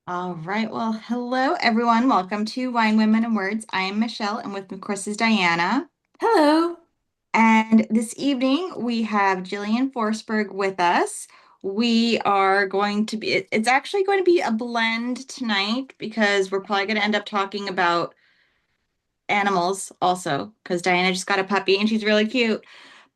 All right. Well, hello, everyone. Welcome to Wine, Women, and Words. I am Michelle, and with me, of course, is Diana. Hello. And this evening, we have Jillian Forsberg with us. We are going to be, it's actually going to be a blend tonight because we're probably going to end up talking about animals also, because Diana just got a puppy and she's really cute.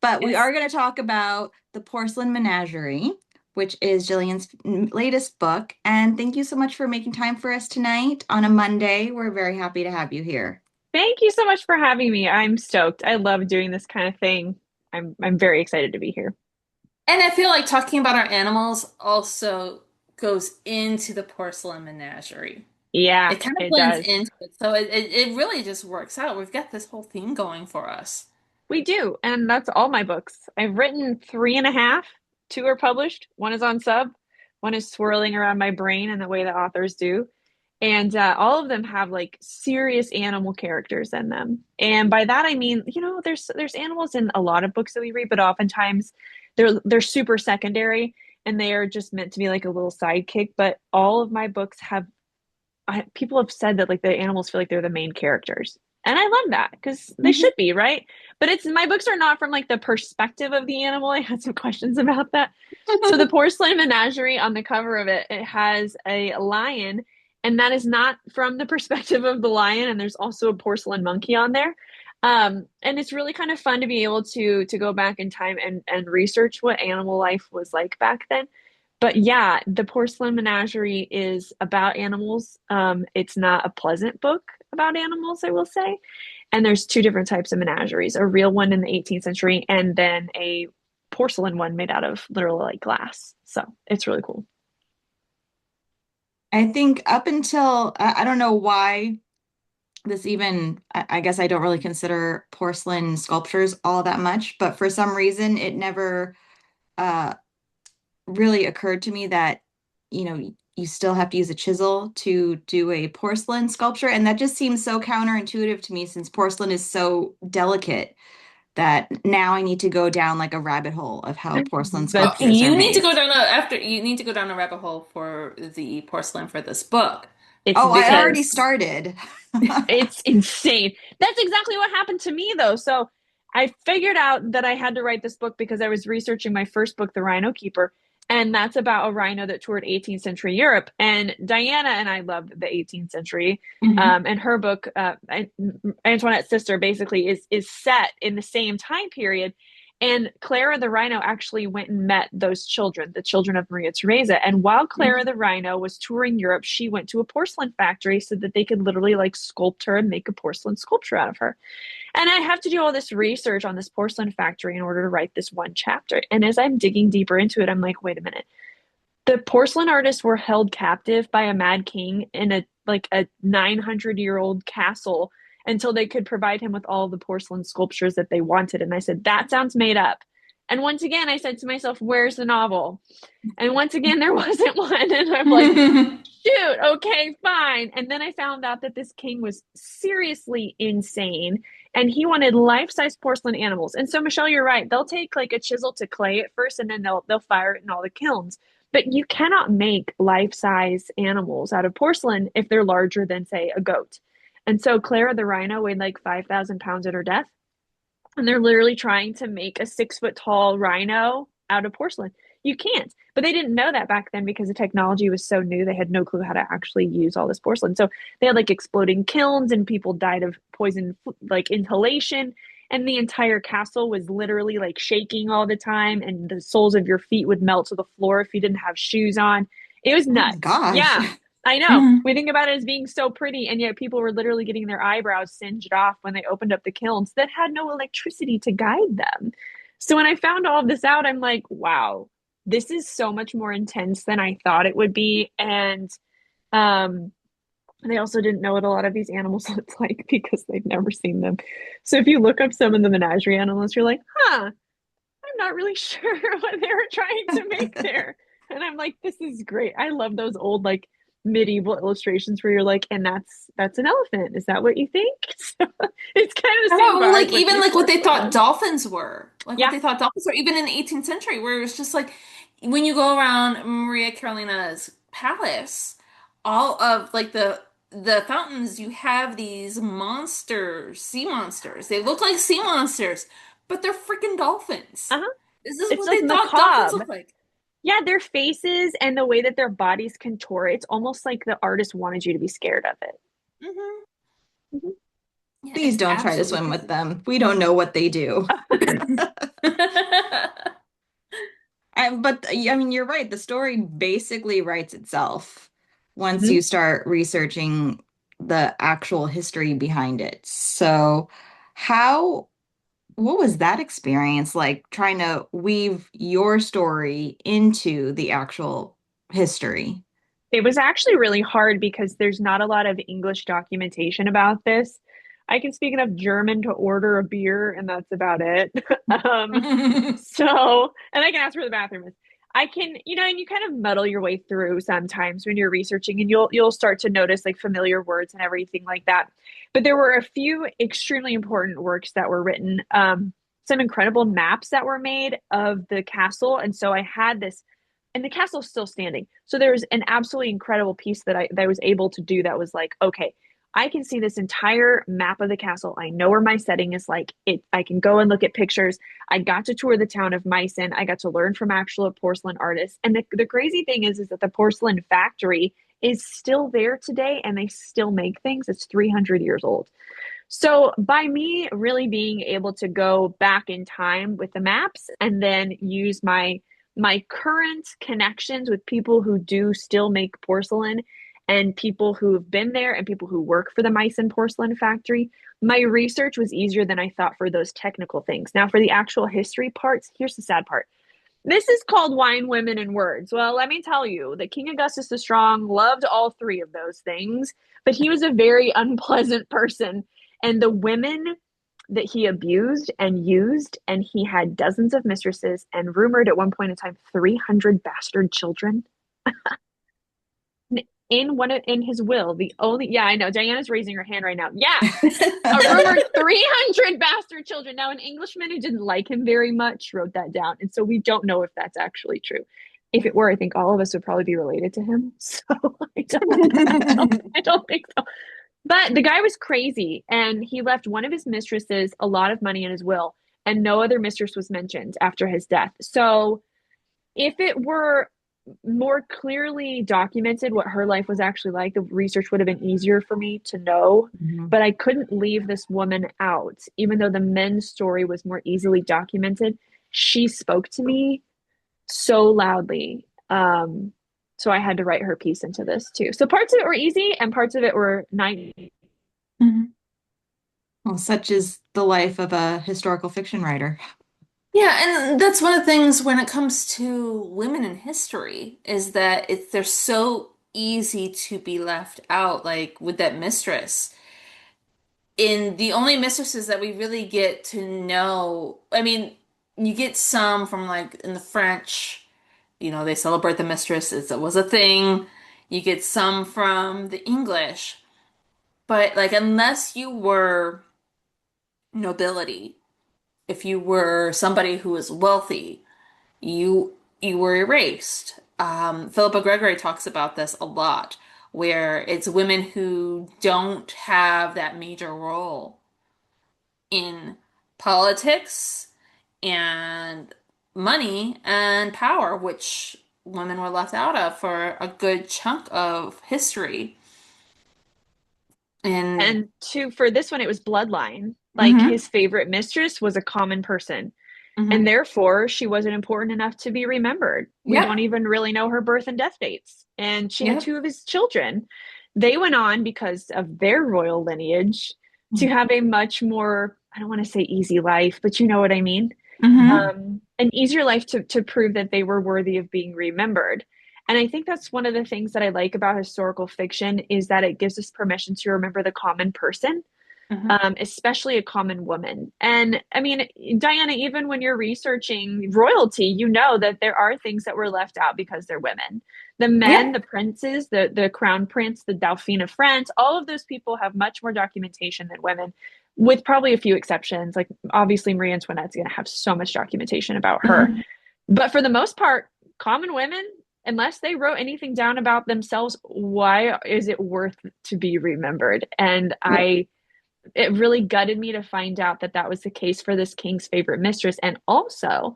But we Yes. are going to talk about The Porcelain Menagerie, which is Jillian's latest book. And thank you so much for making time for us tonight on a Monday. We're very happy to have you here. Thank you so much for having me. I'm stoked. I love doing this kind of thing. I'm very excited to be here. Yeah. And I feel like talking about our animals also goes into the porcelain menagerie. Yeah, It kind of it blends does. into it. So it really just works out. We've got this whole theme going for us. We do, and that's all my books. I've written three and a half. Two are published. One is on sub. One is swirling around my brain in the way that authors do. And all of them have like serious animal characters in them. And by that I mean, there's animals in a lot of books that we read, but oftentimes they're super secondary and they are just meant to be like a little sidekick. But all of my books have people have said that like the animals feel like they're the main characters. And I love that because they Mhm. should be, right? But it's my books are not from like the perspective of the animal. I had some questions about that. So the porcelain menagerie on the cover of it, it has a lion, and that is not from the perspective of the lion. And there's also a porcelain monkey on there. And it's really kind of fun to be able to go back in time and research what animal life was like back then. But yeah, the Porcelain Menagerie is about animals. It's not a pleasant book about animals, I will say. And there's two different types of menageries, a real one in the 18th century and then a porcelain one made out of literally like glass. So it's really cool. I think up until I don't know why this even I guess I don't really consider porcelain sculptures all that much, but for some reason it never uh really occurred to me that, you still have to use a chisel to do a porcelain sculpture. And that just seems so counterintuitive to me since porcelain is so delicate that now I need to go down like a rabbit hole of how porcelain Well, sculptures are you need to made. go down a after you need to go down a rabbit hole for the porcelain for this book. It's Oh, I already because started. it's insane. That's exactly what happened to me, though. So I figured out that I had to write this book because I was researching my first book, The Rhino Keeper, and that's about a rhino that toured 18th century Europe. And Diana and I loved the 18th century. Mhm. And her book, Antoinette's Sister, basically is set in the same time period. And Clara the Rhino actually went and met those children, the children of Maria Theresa. And while Clara the Rhino was touring Europe, she went to a porcelain factory so that they could literally like sculpt her and make a porcelain sculpture out of her. And I have to do all this research on this porcelain factory in order to write this one chapter. And as I'm digging deeper into it, I'm like, wait a minute. The porcelain artists were held captive by a mad king in a 900-year-old castle until they could provide him with all the porcelain sculptures that they wanted. And I said, that sounds made up. And once again, I said to myself, where's the novel? And once again, there wasn't one. And I'm like, shoot, okay, fine. And then I found out that this king was seriously insane and he wanted life-size porcelain animals. And so, Michelle, you're right. They'll take like a chisel to clay at first and then they'll fire it in all the kilns. But you cannot make life-size animals out of porcelain if they're larger than, say, a goat. And so Clara the rhino weighed like 5,000 pounds at her death. And they're literally trying to make a 6 foot tall rhino out of porcelain. You can't. But they didn't know that back then because the technology was so new. They had no clue how to actually use all this porcelain. So they had like exploding kilns and people died of poison, like inhalation. And the entire castle was literally like shaking all the time. And the soles of your feet would melt to the floor if you didn't have shoes on. It was Oh my nuts. gosh. Yeah. I know. We think about it as being so pretty, and yet people were literally getting their eyebrows singed off when they opened up the kilns that had no electricity to guide them. So when I found all of this out, I'm like, wow, this is so much more intense than I thought it would be. And um, they also didn't know what a lot of these animals looked like because they'd never seen them. So if you look up some of the menagerie animals, you're like, huh, I'm not really sure what they were trying to make there. And I'm like, this is great. I love those old like medieval illustrations where you're like, and that's an elephant. Is that what you think? So it's kind of the I same know, vibe like with even these like what they porcelain thought ones. dolphins were, like what Yeah. they thought dolphins were, even in the 18th century, where it was just like when you go around Maria Carolina's palace, all of like the fountains, you have these monsters, sea monsters. They look like sea monsters, but they're freaking dolphins. Uh-huh. This is It's what like they thought dolphins macabre. look like. Yeah, their faces and the way that their bodies contort, it's almost like the artist wanted you to be scared of it. Hmm. Mhm. Yeah, Please it's don't try to absolutely swim with crazy. them. We don't know what they do. But I mean, you're right. The story basically writes itself once Mhm. you start researching the actual history behind it. So, how, what was that experience like trying to weave your story into the actual history? It was actually really hard because there's not a lot of English documentation about this. I can speak enough German to order a beer, and that's about it. And I can ask where the bathroom is. I can, and you kind of muddle your way through sometimes when you're researching, and you'll start to notice like familiar words and everything like that. But there were a few extremely important works that were written, some incredible maps that were made of the castle, and so I had this and the castle's still standing. So there's an absolutely incredible piece that I was able to do that was like, okay, I can see this entire map of the castle. I know where my setting is like it. I can go and look at pictures. I got to tour the town of Meissen. I got to learn from actual porcelain artists. And the crazy thing is that the porcelain factory is still there today and they still make things. It's 300 years old. So by me really being able to go back in time with the maps and then use my current connections with people who do still make porcelain and people who have been there and people who work for the Meissen porcelain factory, my research was easier than I thought for those technical things. Now for the actual history parts, here's the sad part. This is called Wine, Women, and Words. Well, let me tell you that King Augustus the Strong loved all three of those things, but he was a very unpleasant person. And the women that he abused and used, and he had dozens of mistresses, and rumored at one point in time 300 bastard children in his will. The only yeah, I know Diana's raising her hand right now. Yeah, a rumored 300 bastard children. Now, an Englishman who didn't like him very much wrote that down. And so we don't know if that's actually true. If it were, I think all of us would probably be related to him. So I don't think so. But the guy was crazy and he left one of his mistresses a lot of money in his will, and no other mistress was mentioned after his death. So if it were more clearly documented what her life was actually like, the research would have been easier for me to know. Mhm. But I couldn't leave this woman out, even though the men's story was more easily documented. She spoke to me so loudly. So I had to write her piece into this too. So parts of it were easy and parts of it were night. Mhm. Well, such is the life of a historical fiction writer. Yeah, and that's one of the things when it comes to women in history is that they're so easy to be left out, like with that mistress. In the only mistresses that we really get to know, I mean, you get some from like in the French, they celebrate the mistress, it was a thing. You get some from the English, but like unless you were nobility, if you were somebody who was wealthy, you were erased. Philippa Gregory talks about this a lot, where it's women who don't have that major role in politics and money and power, which women were left out of for a good chunk of history. And And two, for this one, it was bloodline. Like hmm his favorite mistress was a common person. And hmm therefore, she wasn't important enough to be remembered. We Yep. don't even really know her birth and death dates. And she had Yep. two of his children. They went on because of their royal lineage to have a much more, I don't want to say easy life, but you know what I mean? hmm An easier life to prove that they were worthy of being remembered. And I think that's one of the things that I like about historical fiction is that it gives us permission to remember the common person, hmm especially a common woman. And I mean, Diana, even when you're researching royalty, you know that there are things that were left out because they're women. The men, Yep. the princes, the crown prince, the Dauphin of France, all of those people have much more documentation than women, with probably a few exceptions. Like obviously Marie Antoinette's going to have so much documentation about her. hmm But for the most part, common women, unless they wrote anything down about themselves, why is it worth to be remembered? And it really gutted me to find out that that was the case for this king's favorite mistress. And also,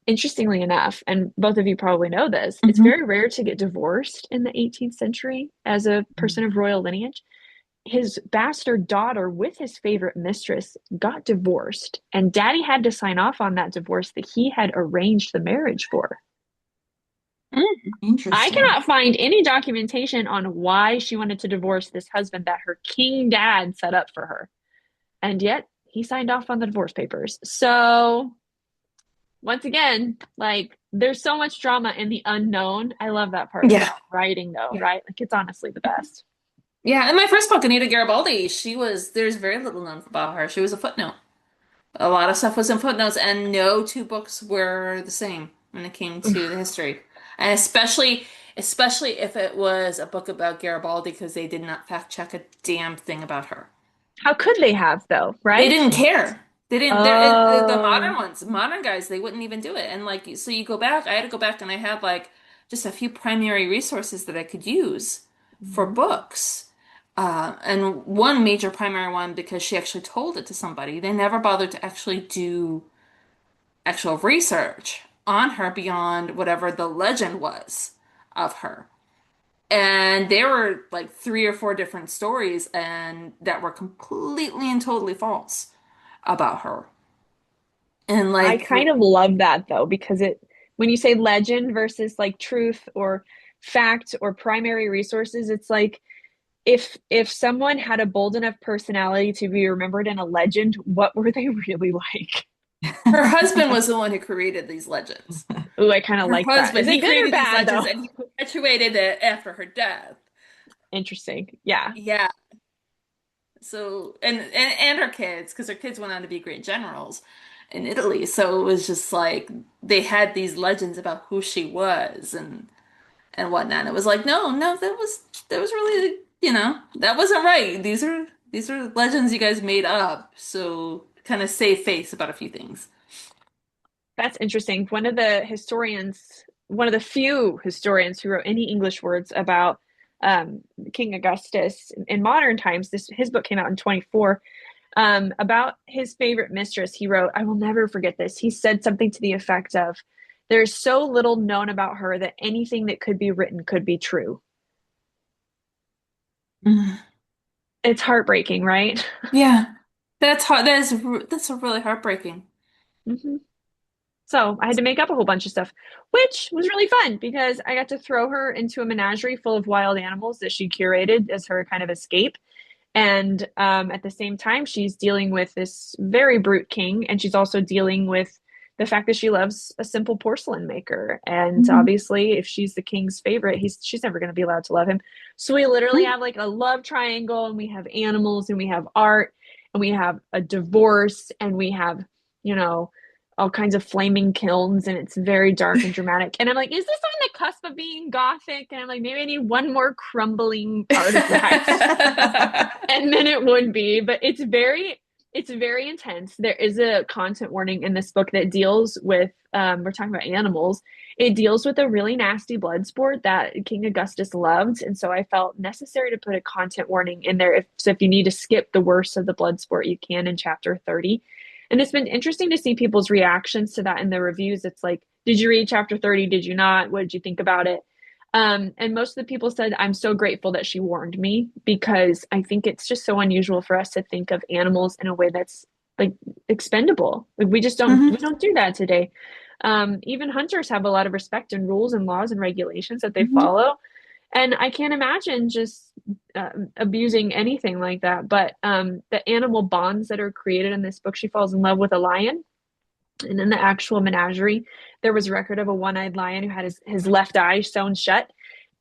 interestingly enough, and both of you probably know this, it's Hmm. very rare to get divorced in the 18th century as a person of royal lineage. His bastard daughter with his favorite mistress got divorced, and daddy had to sign off on that divorce that he had arranged the marriage for. I Interesting. cannot find any documentation on why she wanted to divorce this husband that her king dad set up for her. And yet he signed off on the divorce papers. So, once again, like there's so much drama in the unknown. I love that part Yeah. about writing, though, Yeah. right? Like it's honestly the best. Yeah, in my first book, Anita Garibaldi, there's very little known about her. She was a footnote. A lot of stuff was in footnotes, and no two books were the same when it came to the history. And especially if it was a book about Garibaldi, because they did not fact check a damn thing about her. How could they have, though, They right? didn't care. They didn't. The modern Oh, ones, modern guys, they wouldn't even do it. And like, so you go back. I had to go back, and I had like just a few primary resources that I could use for mhm. books. And one major primary one because she actually told it to somebody. They never bothered to actually do actual research on her beyond whatever the legend was of her. And there were like three or four different stories and that were completely and totally false about her. And I like, kind of love that though, because when you say legend versus like truth or fact or primary resources, it's like if someone had a bold enough personality to be remembered in a legend, what were they really like? her husband was the one who created these legends. Ooh, I kind of Her like that. Is husband, it he good or created these bad legends though? and he perpetuated it after her death. Interesting. Yeah. Yeah. So, and her kids, because her kids went on to be great generals in Italy. So it was just like they had these legends about who she was and whatnot. And it was like, no, no, that was really, that wasn't right. These are legends you guys made up. So kind of save face about a few things. That's interesting. One of the few historians who wrote any English words about King Augustus in modern times, his book came out in 24. About his favorite mistress, he wrote, I will never forget this. He said something to the effect of, there's so little known about her that anything that could be written could be true. Mm. It's heartbreaking, right? Yeah. That's hard. That's a really heartbreaking. hmm So I had to make up a whole bunch of stuff, which was really fun because I got to throw her into a menagerie full of wild animals that she curated as her kind of escape. And at the same time, she's dealing with this very brute king, and she's also dealing with the fact that she loves a simple porcelain maker. And Mhm. obviously, if she's the king's favorite, she's never going to be allowed to love him. So we literally have like a love triangle, and we have animals, and we have art, and we have a divorce, and we have, you know, all kinds of flaming kilns, and it's very dark and dramatic. And I'm like, is this on the cusp of being gothic? And I'm like, maybe I need one more crumbling artifact and then it would be, but it's very intense. There is a content warning in this book that deals with we're talking about animals. It deals with a really nasty blood sport that King Augustus loved, and so I felt necessary to put a content warning in there. If you need to skip the worst of the blood sport, you can in chapter 30. And it's been interesting to see people's reactions to that in the reviews. It's like, did you read chapter 30? Did you not? What did you think about it? And most of the people said, I'm so grateful that she warned me because I think it's just so unusual for us to think of animals in a way that's like expendable. Like we Mhm. don't do that today. Even hunters have a lot of respect and rules and laws and regulations that they Mhm. follow. And I can't imagine just abusing anything like that. But the animal bonds that are created in this book, she falls in love with a lion. And in the actual menagerie, there was a record of a one-eyed lion who had his left eye sewn shut.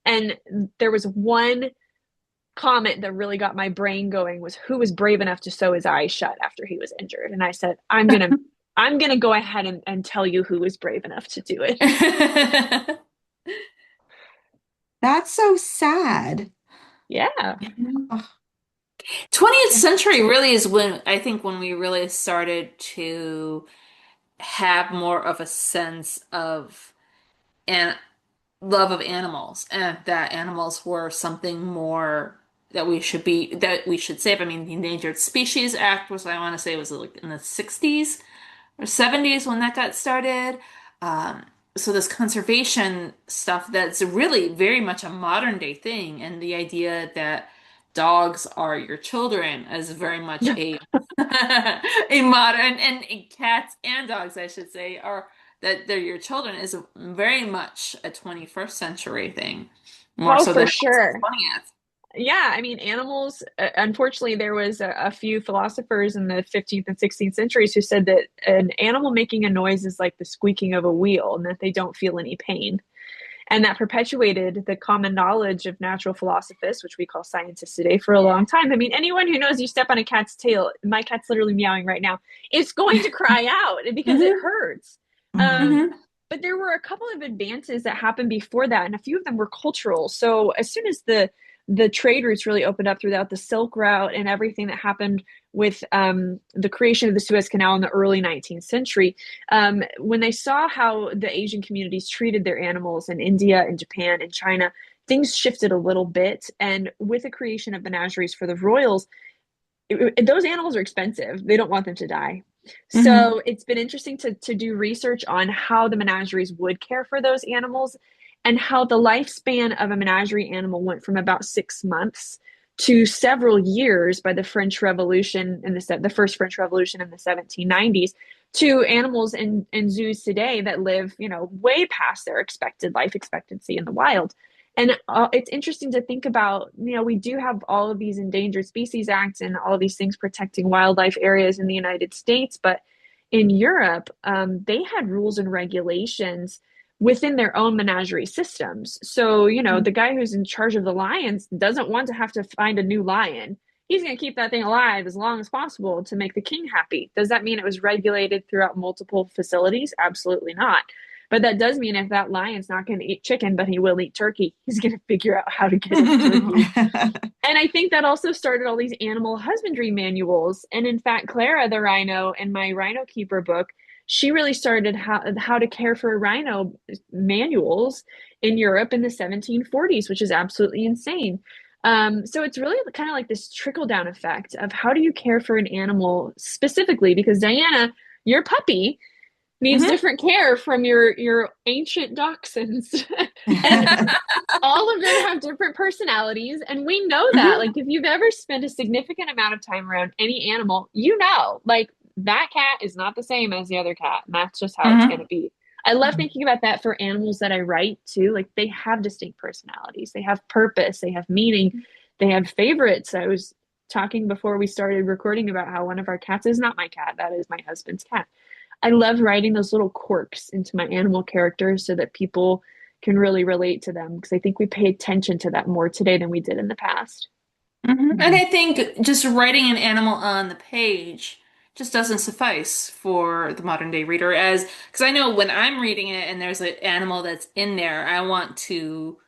And there was one comment that really got my brain going was who was brave enough to sew his eyes shut after he was injured. And I said, I'm gonna go ahead and tell you who was brave enough to do it. That's so sad. Yeah. Ugh. 20th century really is when I think when we really started to have more of a sense of and love of animals and that animals were something more that we should save. I mean, the Endangered Species Act was, I want to say, was like in the 60s or 70s when that got started. Um, so this conservation stuff that's really very much a modern day thing, and the idea that dogs are your children is very much a a modern, and cats and dogs, I should say, are that they're your children is very much a 21st century thing, more Oh, so for than it was in the sure. 20th. Yeah, I mean, animals, unfortunately, there was a few philosophers in the 15th and 16th centuries who said that an animal making a noise is like the squeaking of a wheel and that they don't feel any pain. And that perpetuated the common knowledge of natural philosophers, which we call scientists today, for a long time. I mean, anyone who knows you step on a cat's tail, my cat's literally meowing right now, is going to cry out because it Hmm. hurts. Um, Hmm. Hmm. but there were a couple of advances that happened before that, and a few of them were cultural. So as soon as the trade routes really opened up throughout the Silk Route and everything that happened with the creation of the Suez Canal in the early 19th century, when they saw how the Asian communities treated their animals in India and Japan and China, things shifted a little bit. And with the creation of menageries for the royals, those animals are expensive. They don't want them to die. Hmm. So it's been interesting to do research on how the menageries would care for those animals and how the lifespan of a menagerie animal went from about 6 months to several years by the French Revolution in the first French Revolution in the 1790s to animals in zoos today that live, way past their expected life expectancy in the wild. And it's interesting to think about, we do have all of these endangered species acts and all of these things protecting wildlife areas in the United States, but in Europe, they had rules and regulations within their own menagerie systems. So, the guy who's in charge of the lions doesn't want to have to find a new lion. He's going to keep that thing alive as long as possible to make the king happy. Does that mean it was regulated throughout multiple facilities? Absolutely not. But that does mean if that lion's not going to eat chicken, but he will eat turkey, he's going to figure out how to get his turkey. And I think that also started all these animal husbandry manuals. And in fact, Clara the rhino in my Rhino Keeper book, she really started how to care for a rhino manuals in Europe in the 1740s, which is absolutely insane. So it's really kind of like this trickle down effect of how do you care for an animal specifically? Because Diana, your puppy needs Hmm. different care from your ancient dachshunds. And all of them have different personalities, and we know that. Like, Hmm. if you've ever spent a significant amount of time around any animal, like that cat is not the same as the other cat, and that's just how it's going Hmm. to be. I love thinking about that for animals that I write too. Like, they have distinct personalities, they have purpose, they have meaning, they have favorites. I was talking before we started recording about how one of our cats is not my cat, that is my husband's cat. I love writing those little quirks into my animal characters so that people can really relate to them, because I think we pay attention to that more today than we did in the past. Hmm. And I think just writing an animal on the page just doesn't suffice for the modern day reader, as because I know when I'm reading it and there's an animal that's in there, I want to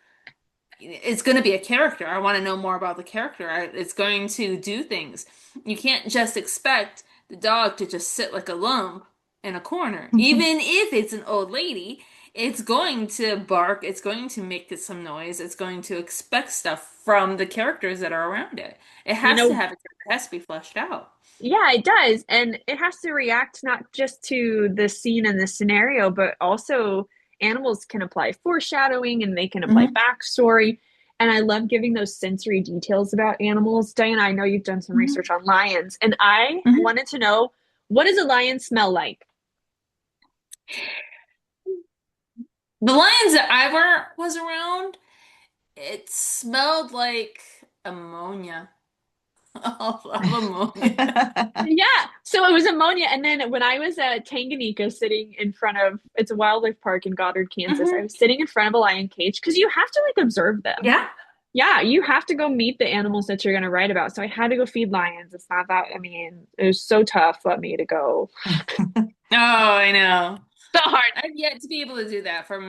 it's going to be a character. I want to know more about the character. It's going to do things. You can't just expect the dog to just sit like a lump in a corner. Even if it's an old lady, it's going to bark, it's going to make some noise, it's going to expect stuff from the characters that are around it. It You has to know, have a character, it has to be fleshed out. yeah, it does. And it has to react not just to the scene and the scenario, but also animals can apply foreshadowing and they can apply Hmm. backstory. And I love giving those sensory details about animals. Diana, I know you've done some research Hmm. on lions, and I Hmm. wanted to know, what does a lion smell like? The lions that was around, it smelled like ammonia. Of ammonia. Yeah, so it was ammonia. And then when I was at Tanganyika sitting in front of, it's a wildlife park in Goddard, Kansas, I Hmm. was sitting in front of a lion cage because you have to like observe them. Yeah. Yeah, you have to go meet the animals that you're going to write about. So I had to go feed lions. It's not that, I mean, it was so tough for me to go. Oh, I know. So hard. I've yet to be able to do that for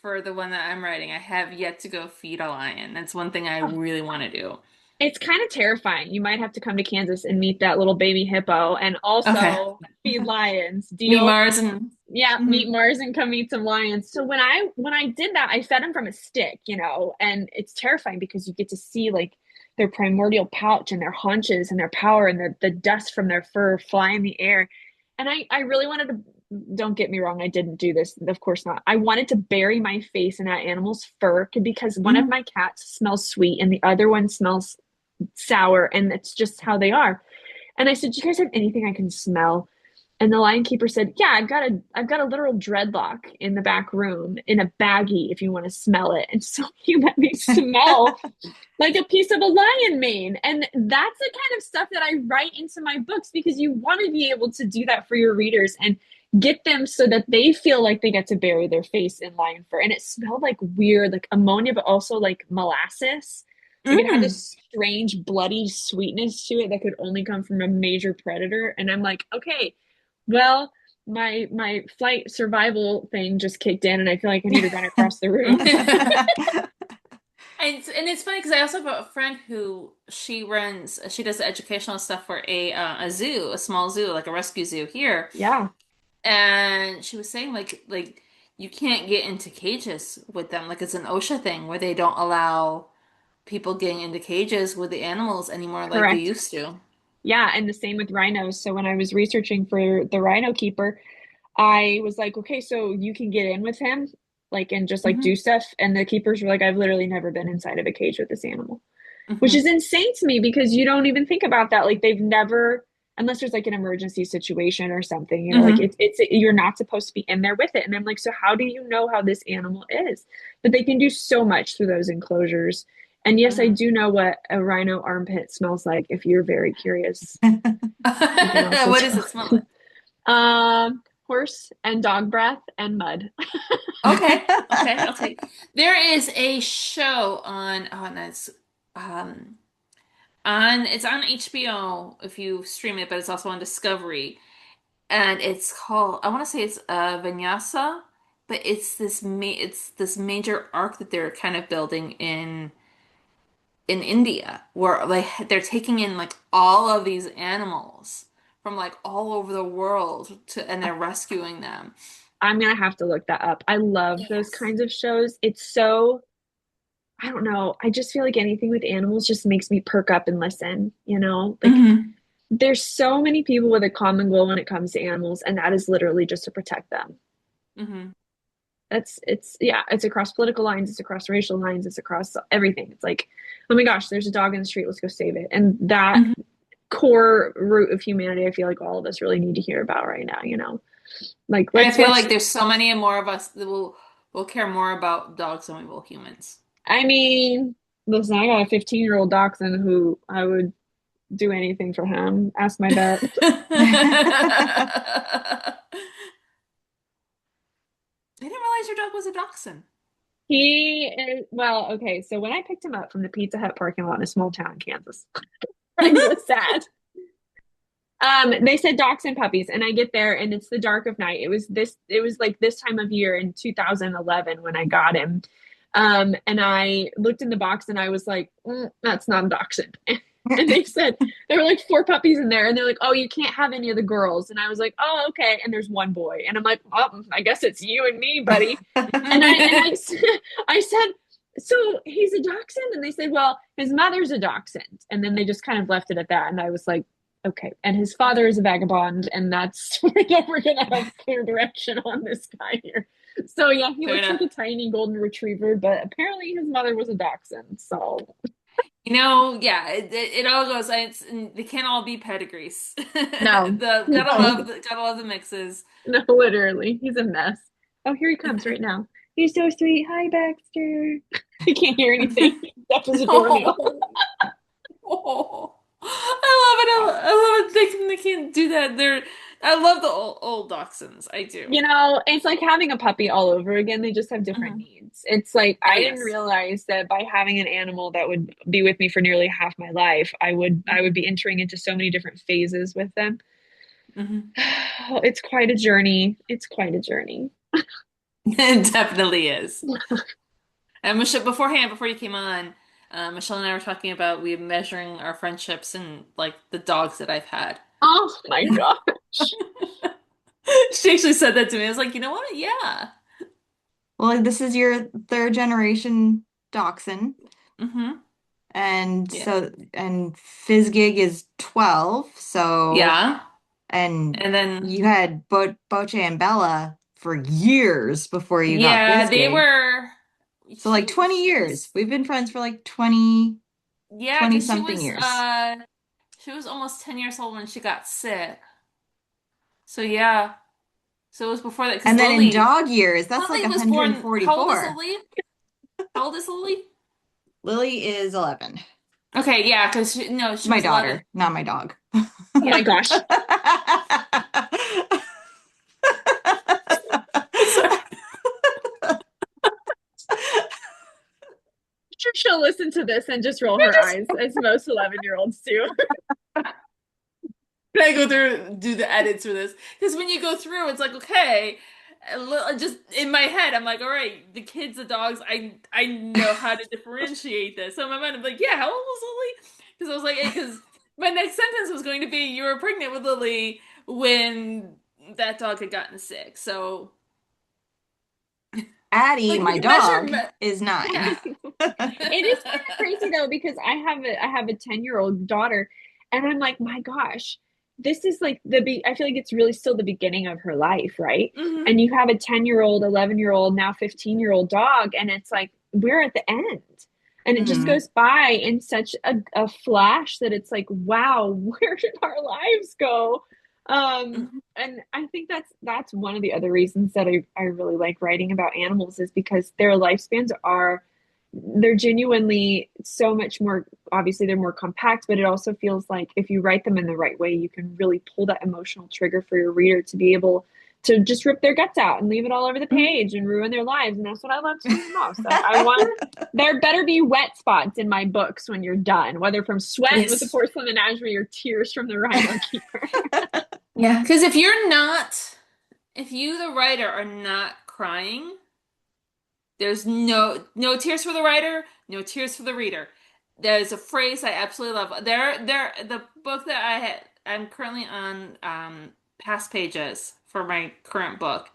for the one that I'm writing. I have yet to go feed a lion. That's one thing I really want to do. It's kind of terrifying. You might have to come to Kansas and meet that little baby hippo and Okay. also feed lions. Meet Deal? Mars and Yeah, meet Hmm. Mars and come meet some lions. So when I did that, I fed them from a stick, and it's terrifying because you get to see like their primordial pouch and their haunches and their power and the dust from their fur fly in the air. And I really wanted to, don't get me wrong, I didn't do this, of course not. I wanted to bury my face in that animal's fur because one of Hmm. my cats smells sweet and the other one smells sour, and it's just how they are. And I said, "Do you guys have anything I can smell?" And the lion keeper said, "Yeah, I've got a literal dreadlock in the back room in a baggie if you want to smell it." And so he let me smell like a piece of a lion mane. And that's the kind of stuff that I write into my books because you want to be able to do that for your readers and get them so that they feel like they get to bury their face in lion fur. And it smelled like weird, like ammonia, but also like molasses. Like it had Mm. this strange bloody sweetness to it that could only come from a major predator. And I'm like, okay, well, my flight survival thing just kicked in and I feel like I need to run across the room. And it's funny because I also have a friend who she does the educational stuff for a zoo, a small zoo, like a rescue zoo here. Yeah, And she was saying like you can't get into cages with them. Like it's an OSHA thing where they don't allow people getting into cages with the animals anymore like they correct. used to. Yeah, and the same with rhinos. So when I was researching for the rhino keeper, I was like, okay, so you can get in with him, like, and just like do Hmm. stuff. And the keepers were like, I've literally never been inside of a cage with this animal, which is Hmm. insane to me because you don't even think about that. Like, they've never, unless there's like an emergency situation or something, like Hmm. you're not supposed to be in there with it. And I'm like, so how do you know how this animal is? But they can do so much through those enclosures. And yes, I Hmm. do know what a rhino armpit smells like if you're very curious. You can also What does tell. it smell like? Horse and dog breath and mud. Okay, okay, I'll take. There is a show on no, um it's on HBO if you stream it, but it's also on Discovery, and it's called I want to say it's Vinyasa, but it's this major arc that they're kind of building in India where like they're taking in like all of these animals from like all over the world to and they're rescuing them. I'm gonna have to look that up. I love those Yes. kinds of shows. It's so, I don't know. I just feel like anything with animals just makes me perk up and listen, Like Hmm. there's so many people with a common goal when it comes to animals, and that is literally just to protect them. Hmm. It's yeah, it's across political lines, it's across racial lines, it's across everything. It's like, oh my gosh, there's a dog in the street, let's go save it. And that Hmm. core root of humanity, I feel like all of us really need to hear about right now. Like I feel let's like there's so many more of us that will care more about dogs than we will humans. I mean, listen, I got a 15-year-old dachshund who I would do anything for him. Ask my vet. I didn't realize your dog was a dachshund. He is, well, okay, so when I picked him up from the Pizza Hut parking lot in a small town in Kansas, it was sad. They said dachshund puppies, and I get there and it's the dark of night. It was like this time of year in 2011 when I got him. And I looked in the box and I was like, that's not a dachshund. And they said there were like four puppies in there, and they're like, "Oh, you can't have any of the girls." And I was like, "Oh, okay." And there's one boy, and I'm like, "Oh, I guess it's you and me, buddy." And I I said, "So he's a dachshund?" And they said, "Well, his mother's a dachshund." And then they just kind of left it at that. And I was like, "Okay." And his father is a vagabond, and that's we're never gonna have clear direction on this guy here. So yeah, he Fair looks enough. like a tiny golden retriever, but apparently his mother was a dachshund. So Yeah, it all goes. They can't all be pedigrees. no, The no. gotta love the mixes. No, literally. He's a mess. Oh, here he comes right now. He's so sweet. Hi, Baxter. He can't hear anything. Deaf as a doornail. Oh, oh. I love it. I love it. They can't do that. I love the old dachshunds. I do. It's like having a puppy all over again. They just have different Hmm. needs. It's like Oh I didn't yes. realize that by having an animal that would be with me for nearly half my life, I would be entering into so many different phases with them. Hmm. It's quite a journey. It's quite a journey. It definitely is. And Michelle, before you came on, Michelle and I were talking about we measuring our friendships and like the dogs that I've had. Oh my gosh. She actually said that to me. I was like, you know what? Yeah. Well, this is your third generation dachshund. Mm-hmm. And Yeah. so, and Fizgig is 12. So, Yeah. and And then you had Boche and Bella for years before you got yeah, they Fizgig. were So like 20 she years. was We've been friends for like 20, yeah, 20 because something years. she was almost 10 years old when she got sick. So yeah. So it was before that because And then in dog years, that's like Lily was born. How old is 144. Lily? How old is Lily? Lily is 11. Okay, yeah, because no, she My was 11. daughter, not my dog. Oh my Yeah. gosh. Sorry. Sure she'll listen to this and just roll her eyes, as most 11-year-olds do. I go through do the edits for this because when you go through, it's like okay, just in my head, I'm like, all right, the kids, the dogs, I know how to differentiate this. So in my mind, I'm like, yeah, how old was Lily? Because I was like, because my next sentence was going to be, you were pregnant with Lily when that dog had gotten sick. So Addie, like my we measure, dog, is 9. yeah. It is kind of crazy though because I have a 10-year-old daughter and I'm like, my gosh, this is like I feel like it's really still the beginning of her life, right? Hmm. And you have a 10-year-old, 11-year-old, now 15-year-old dog and it's like we're at the end. And it just Mhm. goes by in such a flash that it's like, wow, where did our lives go? And I think that's one of the other reasons that I really like writing about animals is because their lifespans are they're genuinely so much more, obviously they're more compact, but it also feels like if you write them in the right way you can really pull that emotional trigger for your reader to be able to just rip their guts out and leave it all over the page and ruin their lives, and that's what I love to do the most. I want there better be wet spots in my books when you're done, whether from sweat with the Yes. porcelain menagerie or tears from the rhino keeper. Yeah, because if you're not, if you, the writer, are not crying, there's no tears for the writer, no tears for the reader. There's a phrase I absolutely love. The book that I'm currently on past pages for my current book.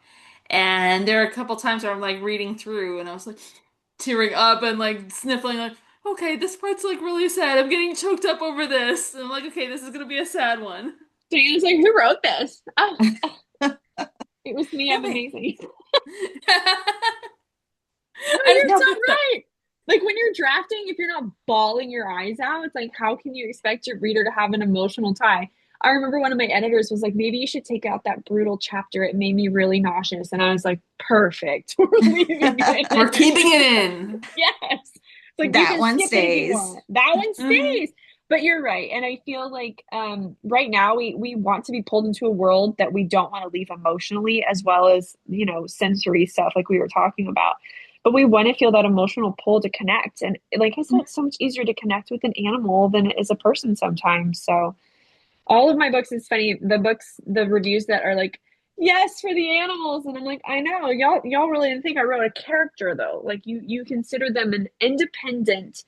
And there are a couple times where I'm like reading through and I was like tearing up and like sniffling like, okay, this part's like really sad. I'm getting choked up over this. And I'm like, okay, this is gonna be a sad one. Diana's like, who wrote this? Oh, it was me. I'm Nothing. amazing. No, I you're didn't so know that. right. Like when you're drafting, if you're not bawling your eyes out, it's like, how can you expect your reader to have an emotional tie? I remember one of my editors was like, maybe you should take out that brutal chapter. It made me really nauseous. And I was like, perfect. We're leaving We're keeping it it in. in. Yes. It's like you That can one skip it if you stays. want. That one Hmm. stays. But you're right. And I feel like right now we want to be pulled into a world that we don't want to leave emotionally as well as, sensory stuff like we were talking about. But we want to feel that emotional pull to connect. And like I said, it's so much easier to connect with an animal than it is a person sometimes. So all of my books, is funny, the reviews that are like, yes, for the animals. And I'm like, I know, y'all really didn't think I wrote a character though. Like you consider them an independent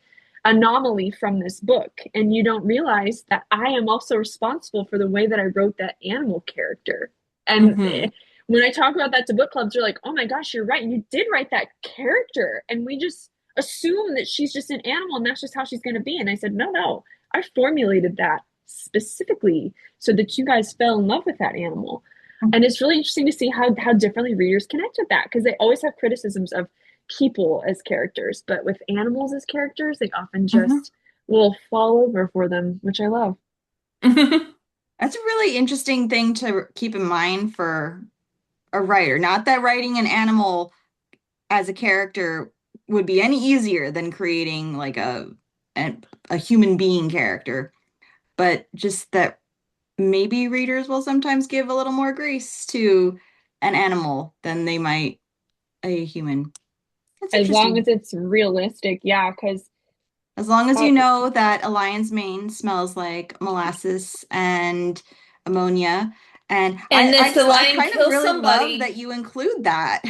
anomaly from this book. And you don't realize that I am also responsible for the way that I wrote that animal character. And Hmm. when I talk about that to book clubs, they're like, oh my gosh, you're right. You did write that character. And we just assume that she's just an animal and that's just how she's going to be. And I said, no, I formulated that specifically so that you guys fell in love with that animal. And it's really interesting to see how differently readers connect with that because they always have criticisms of people as characters, but with animals as characters, they often Mhm. just will fall over for them, which I love. That's a really interesting thing to keep in mind for a writer. Not that writing an animal as a character would be any easier than creating like a, a human being character, but just that maybe readers will sometimes give a little more grace to an animal than they might a human. That's As long interesting. as it's realistic, yeah, because As long as uh, you know that a lion's mane smells like molasses and ammonia. And And if the I lion kind of kills really love somebody, that you include that.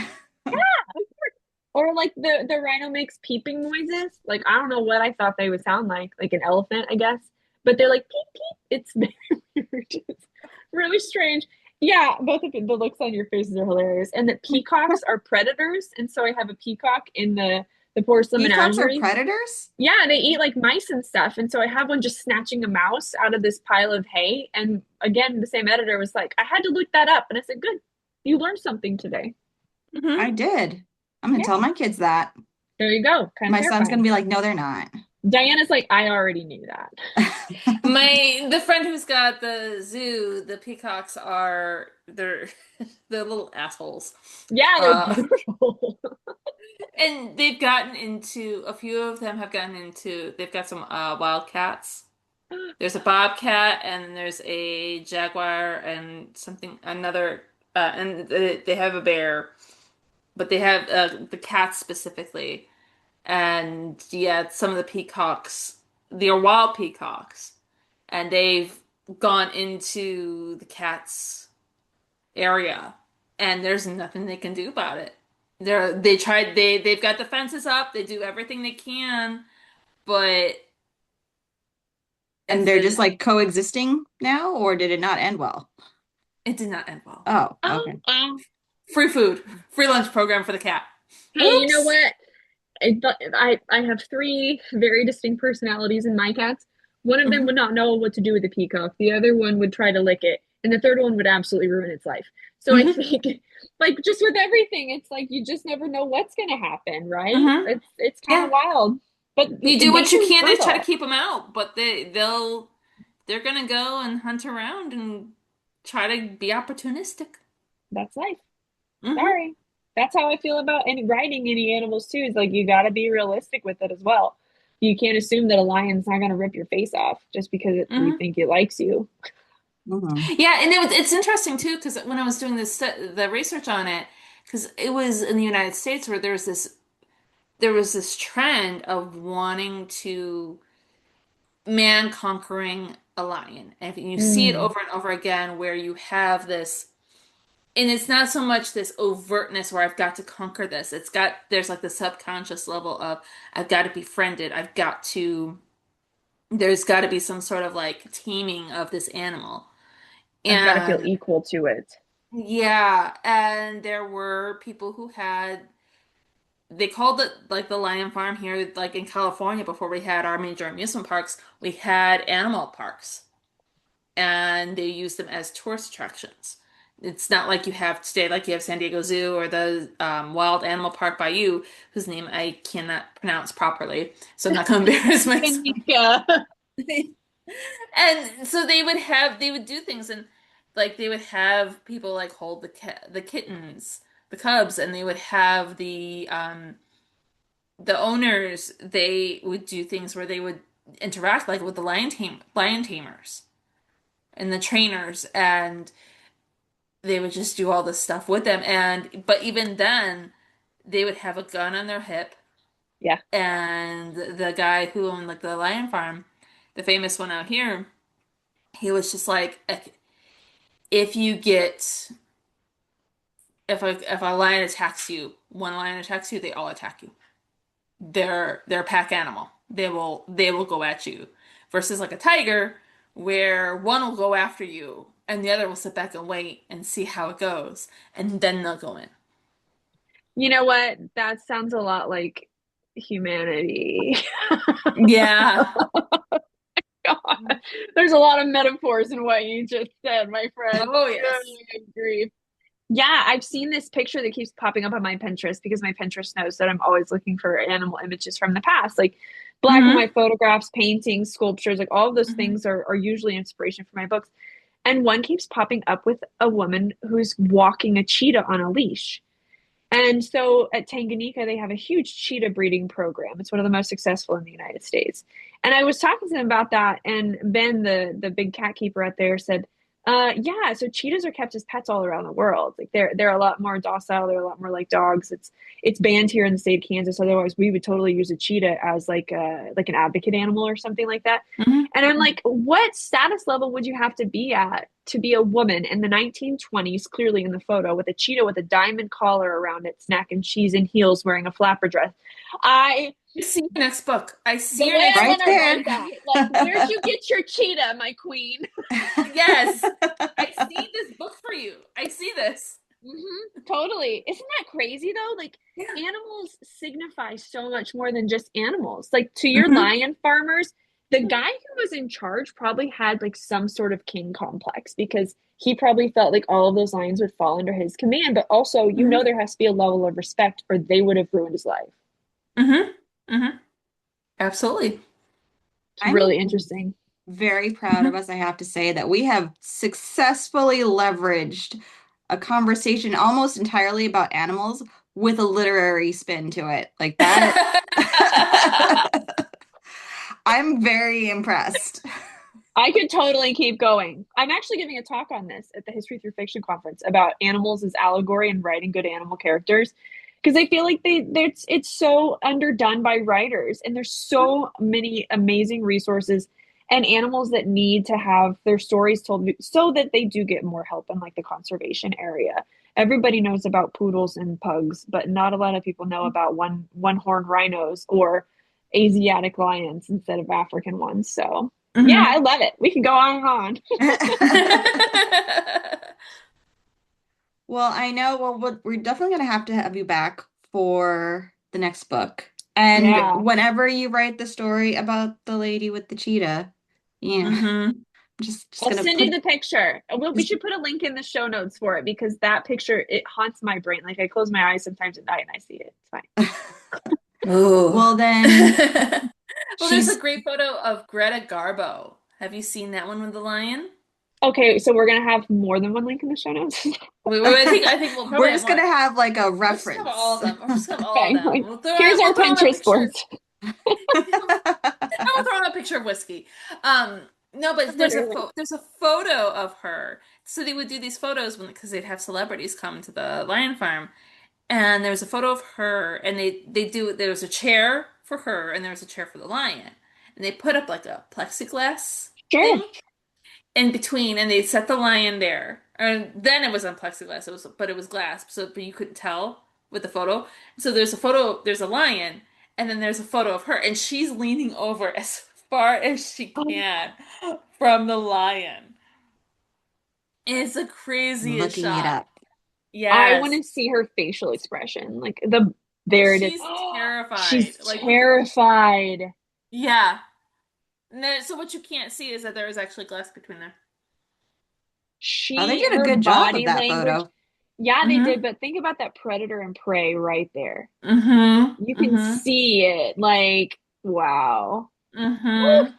or like the rhino makes peeping noises. Like I don't know what I thought they would sound like an elephant, I guess. But they're like peep peep. It's very weird. It's really strange. Yeah, both of the looks on your faces are hilarious. And the peacocks are predators, and so I have a peacock in the porcelain Peacocks are menagerie. predators? Yeah, they eat like mice and stuff. And so I have one just snatching a mouse out of this pile of hay. And again, the same editor was like, I had to look that up. And I said, good, you learned something today. I Hmm. did. I'm gonna Yeah, tell my kids that. there you go. Kind of My son's gonna terrifying. be like, no, they're not. Diana's like, I already knew that. The friend who's got the zoo, the peacocks are they're little assholes. Yeah, they're Uh, brutal. and they've gotten into a few of them have gotten into they've got some wildcats. There's a bobcat and there's a jaguar and something another and they have a bear, but they have the cats specifically. And yeah, some of the peacocks, they're wild peacocks, and they've gone into the cats area, and there's nothing they can do about it. They've got the fences up, they do everything they can, but And it's they're just been like coexisting now, or did it not end well? it did not end well. Oh, Oh, okay. Free food, free lunch program for the cat. hey, you know Oops. what? I have three very distinct personalities in my cats. One of them Mhm. would not know what to do with a peacock. The other one would try to lick it, and the third one would absolutely ruin its life. So I Mhm. think, like just with everything, it's like you just never know what's going to happen, right? Mhm. It's kind of Yeah. wild, but You do what you nature's can to try to brutal. keep them out, but they're gonna go and hunt around and try to be opportunistic. That's life. Hmm. Sorry. That's how I feel about any writing any animals too. Is like you got to be realistic with it as well. You can't assume that a lion's not going to rip your face off just because you Hmm. think it likes you. Hmm. Yeah, and it's interesting too because when I was doing the research on it, because it was in the United States where there was this trend of wanting to man conquering a lion, and you see it Mm, over and over again where you have this. And it's not so much this overtness where I've got to conquer this. There's like the subconscious level of I've got to befriend it. There's got to be some sort of like taming of this animal. I've got to feel And equal to it. yeah, and there were people who they called it like the Lion Farm here, like in California before we had our major amusement parks, we had animal parks. And they use them as tourist attractions. It's not like you have today, like you have San Diego Zoo or the Wild Animal Park by you, whose name I cannot pronounce properly, so I'm not going to embarrass myself. Tanika. And so they would do things, and like they would have people like hold the kittens, the cubs, and they would have the owners. They would do things where they would interact like with the lion tamers and the trainers, and they would just do all this stuff with them. And but even then, they would have a gun on their hip. Yeah. And the guy who owned like the lion farm, the famous one out here, he was just like, if you get if a lion attacks you, one lion attacks you, they all attack you. They're a pack animal. They will go at you. Versus like a tiger, where one will go after you and the other will sit back and wait and see how it goes, and then they'll go in. You know what? That sounds a lot like humanity. Yeah. God, there's a lot of metaphors in what you just said, my friend. Oh yes. Good grief. Yeah, I've seen this picture that keeps popping up on my Pinterest because my Pinterest knows that I'm always looking for animal images from the past, like black and Hmm. white photographs, paintings, sculptures, like all of those Hmm. things are usually inspiration for my books. And one keeps popping up with a woman who's walking a cheetah on a leash. And so at Tanganyika, they have a huge cheetah breeding program. It's one of the most successful in the United States. And I was talking to them about that, and Ben, the big cat keeper out there, said, yeah, so cheetahs are kept as pets all around the world. Like they're a lot more docile, they're a lot more like dogs. It's banned here in the state of Kansas. Otherwise, we would totally use a cheetah as like an advocate animal or something like that. Hmm. And I'm like, what status level would you have to be at to be a woman in the 1920s, clearly in the photo, with a cheetah with a diamond collar around its neck and she's in heels wearing a flapper dress. I see your next book. I see the your way next I Right want to there. write that. Like, where'd you get your cheetah, my queen? Yes. I see this book for you. I see this. Totally. Isn't that crazy though? Like Yeah. animals signify so much more than just animals. Like to your Mhm. lion farmers, the guy who was in charge probably had like some sort of king complex because he probably felt like all of those lions would fall under his command. But also, you know, there has to be a level of respect or they would have ruined his life. Absolutely. It's I'm really interesting. very proud of us, I have to say, that we have successfully leveraged a conversation almost entirely about animals with a literary spin to it. Like that. I'm very impressed. I could totally keep going. I'm actually giving a talk on this at the History Through Fiction conference about animals as allegory and writing good animal characters because I feel like it's so underdone by writers and there's so many amazing resources and animals that need to have their stories told so that they do get more help in like the conservation area. Everybody knows about poodles and pugs, but not a lot of people know about one-horned rhinos or Asiatic lions instead of African ones. So yeah, I love it. We can go on and on. Well, I know. Well, we're definitely going to have you back for the next book. And Yeah. whenever you write the story about the lady with the cheetah, yeah, just I'll gonna send put you the picture. We just should put a link in the show notes for it because that picture, it haunts my brain. Like I close my eyes sometimes at night and I see it. It's fine. Ooh. well then Well, there's a she's great photo of Greta Garbo. Have you seen that one with the lion? Okay, so we're gonna have more than one link in the show notes. I think we'll we're probably have just more. gonna have like a We'll just have reference. all of them. We'll just have all of Okay, them. like, here's our We'll throw in a Pinterest picture. boards. I'll throw in a picture of whiskey. No, but Literally. there's a photo of her. So they would do these photos because they'd have celebrities come to the lion farm, and there's a photo of her, and there was a chair for her, and there was a chair for the lion, and they put up like a plexiglass Sure. thing in between, and they set the lion there. And then it was on plexiglass. But it was glass, but you couldn't tell with the photo. So there's a photo. There's a lion, and then there's a photo of her, and she's leaning over as far as she can from the lion. It's the craziest Looking it shot. up. I want Yes. to see her facial expression. Like there it is. She's terrified. She's Like, terrified. yeah. So what you can't see is that there is actually glass between there. Oh, they did a Her good job of body that language. photo. Yeah, they Mm-hmm. did, but think about that predator and prey right there. Mm-hmm. You can Mm-hmm. see it. Like, wow. Woo, Mm-hmm.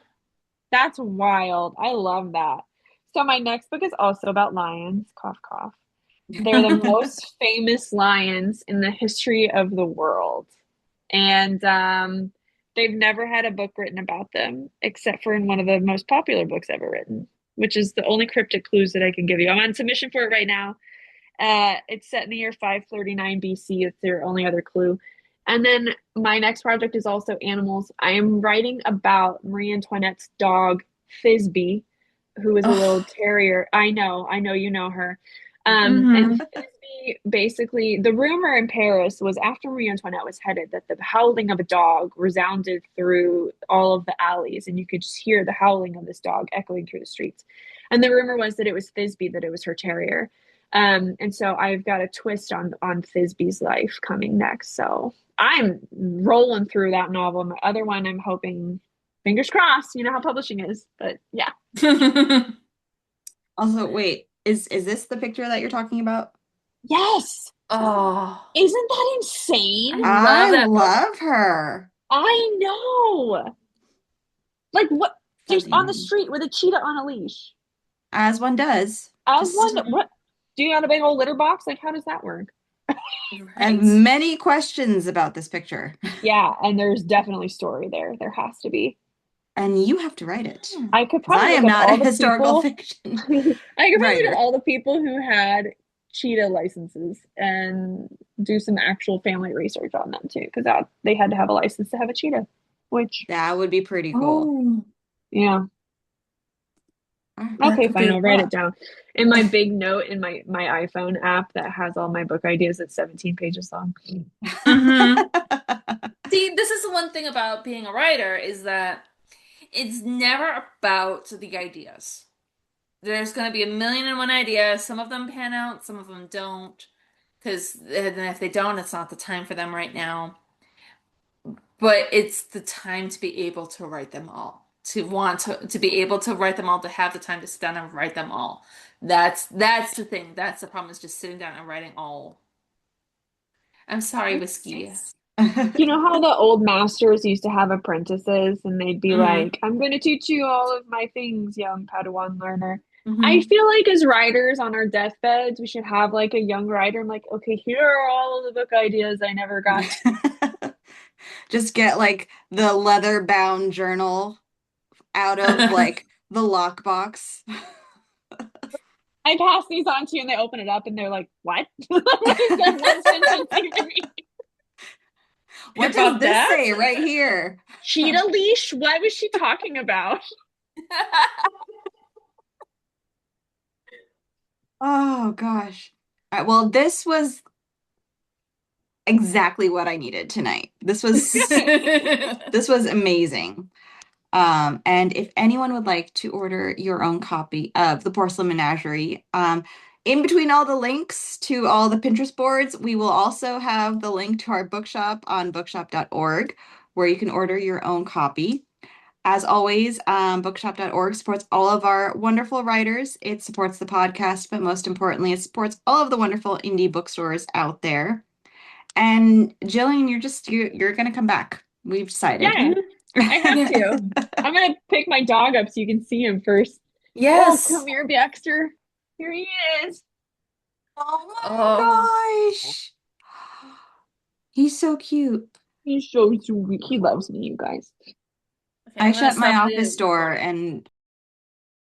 that's wild. I love that. So my next book is also about lions. Cough, cough. They're the most famous lions in the history of the world. And they've never had a book written about them, except for in one of the most popular books ever written, which is the only cryptic clues that I can give you. I'm on submission for it right now. It's set in the year 539 BC. It's their only other clue. And then my next project is also animals. I am writing about Marie Antoinette's dog, Thisbe, who is a little Oh. terrier. I know you know her. And Mm-hmm. Thisbe, basically, the rumor in Paris was after Marie Antoinette was headed that the howling of a dog resounded through all of the alleys, and you could just hear the howling of this dog echoing through the streets. And the rumor was that it was Thisbe, that it was her terrier. And so I've got a twist on Thisbe's life coming next. So I'm rolling through that novel. My other one, I'm hoping, fingers crossed. You know how publishing is, but yeah. Also, wait, is this the picture that you're talking about? Yes. Oh. Isn't that insane? I love I that book. love her. I know. Like what? Just on the Stunning. street with a cheetah on a leash. As one does. I was Just wondering, what? Do you have a big old litter box? Like, how does that work? I have many questions about this picture. Yeah, and there's definitely story there. There has to be. And you have to write it. I could 'Cause I probably am look up not a all the historical people. fiction I could probably look writer. up all the people who had cheetah licenses and do some actual family research on them too, because they had to have a license to have a cheetah. Which, That would be pretty cool. Oh. yeah. Okay, That would be fine. a I'll write it lot. down. In my big note in my iPhone app that has all my book ideas, it's 17 pages long. Hmm. See, this is the one thing about being a writer is that it's never about the ideas. There's going to be a million and one ideas. Some of them pan out, some of them don't. Because then if they don't, it's not the time for them right now. But it's the time to be able to write them all. To be able to write them all, to have the time to sit down and write them all. That's the thing. That's the problem is just sitting down and writing all. I'm sorry, Whiskey. You know how the old masters used to have apprentices and they'd be Mm-hmm. like, I'm going to teach you all of my things, young Padawan learner. I Mm-hmm. feel like as writers on our deathbeds, we should have like a young writer. I'm like, okay, here are all of the book ideas I never got. Just get like the leather bound journal out of like the lockbox. I pass these on to you and they open it up and they're like, what? What is that one sentence you read What does about this that? say right here? Cheetah leash? What was she talking about? Oh gosh. Well, this was exactly what I needed tonight. This was amazing. And if anyone would like to order your own copy of The Porcelain Menagerie, in between all the links to all the Pinterest boards, we will also have the link to our bookshop on bookshop.org, where you can order your own copy. As always, bookshop.org supports all of our wonderful writers. It supports the podcast, but most importantly, it supports all of the wonderful indie bookstores out there. And Jillian, you're gonna come back. We've decided. Yeah, I have to. Mhm. I'm gonna pick my dog up so you can see him first. Oh, Yes. come here, Baxter. Here he is. Oh Oh. my gosh. He's so cute. He's so sweet. He loves me, you guys. Okay, I I'm gonna shut my stop office the door recording. and